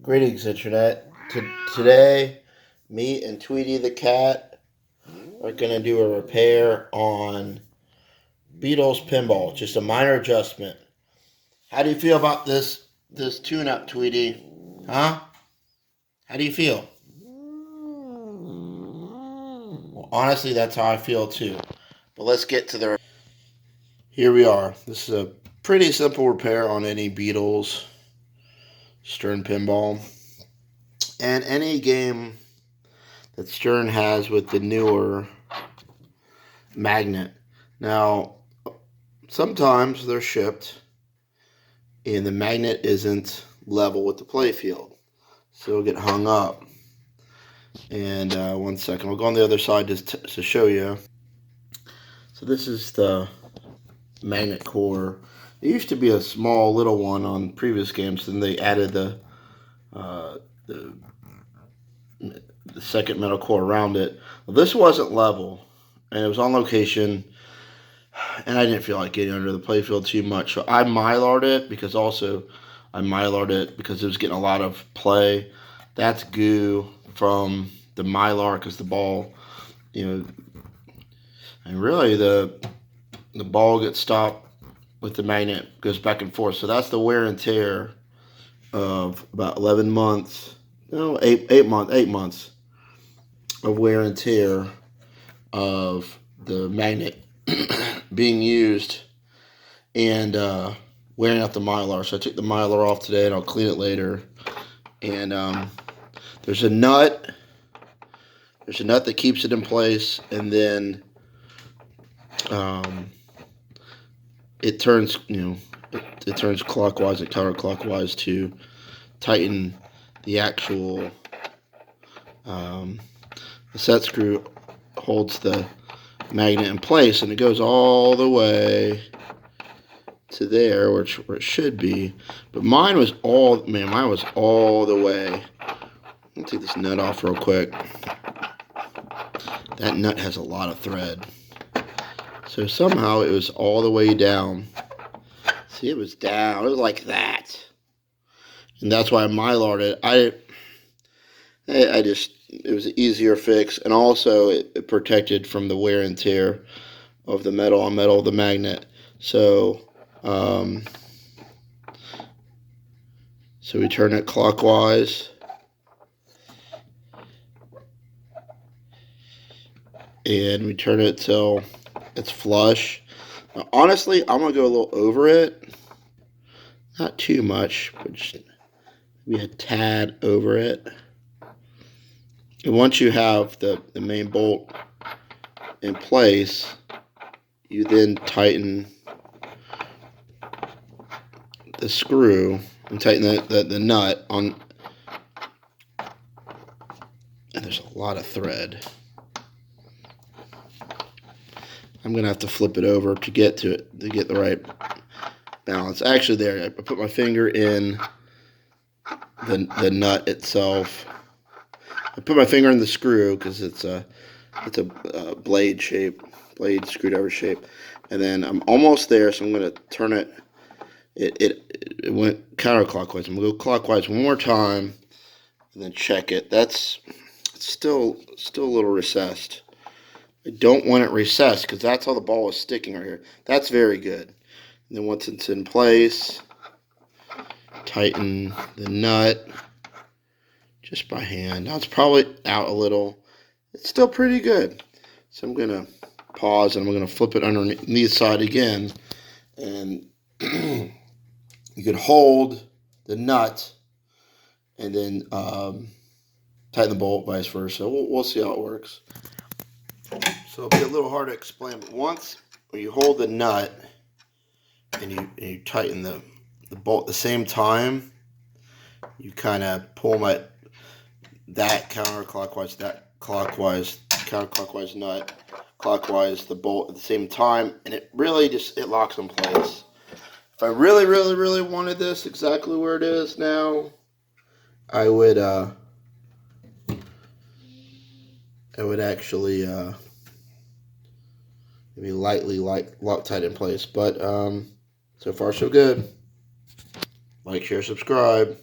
Greetings, Internet. Today, me and Tweety the cat are going to do a repair on Beatles Pinball. Just a minor adjustment. How do you feel about this tune-up, Tweety? Huh? How do you feel? Well, honestly, that's how I feel too. But let's get to the... Here we are. This is a pretty simple repair on any Beatles Stern Pinball. And any game that Stern has with the newer magnet. Now, sometimes they're shipped and the magnet isn't level with the playfield, so it'll get hung up. And one second, we'll go on the other side just to show you. So this is the magnet core. It used to be a small little one on previous games, then they added the second metal core around it. Well, this wasn't level, and it was on location, and I didn't feel like getting under the playfield too much, so I mylar'd it because it was getting a lot of play. That's goo from the mylar because the ball, and really the ball gets stopped with the magnet, goes back and forth. So that's the wear and tear of about 11 months. No, 8 months of wear and tear of the magnet being used and wearing out the mylar. So I took the mylar off today and I'll clean it later. And there's a nut that keeps it in place, and then it turns it turns clockwise and counterclockwise to tighten the actual the set screw holds the magnet in place, and it goes all the way to there, where it should be. But mine was all the way. Let me take this nut off real quick. That nut has a lot of thread. So somehow it was all the way down. See, it was down. It was like that. And that's why I mylar'd it. It was an easier fix, and also it protected from the wear and tear of the metal on metal of the magnet. So we turn it clockwise, and we turn it till it's flush. Now, honestly, I'm gonna go a little over it, not too much, but just maybe a tad over it. And once you have the main bolt in place, you then tighten the screw and tighten the nut on. And there's a lot of thread. I'm gonna have to flip it over to get to it, to get the right balance. Actually, there, I put my finger in the nut itself. I put my finger in the screw because it's a blade screwdriver shape, and then I'm almost there, so I'm gonna turn it. It went counterclockwise. I'm gonna go clockwise one more time, and then check it. It's still a little recessed. I don't want it recessed because that's how the ball is sticking right here. That's very good. And then once it's in place, tighten the nut just by hand. Now it's probably out a little. It's still pretty good. So I'm going to pause, and I'm going to flip it underneath the side again. And you could hold the nut and then tighten the bolt, vice versa. We'll see how it works. So it'll be a little hard to explain, but once when you hold the nut and you tighten the bolt at the same time, you kind of pull that counterclockwise, that clockwise, counterclockwise nut, clockwise the bolt at the same time, and it really it locks in place. If I really, really, really wanted this exactly where it is now, I would actually maybe lightly Loctite in place. But so far so good. Like, share, subscribe.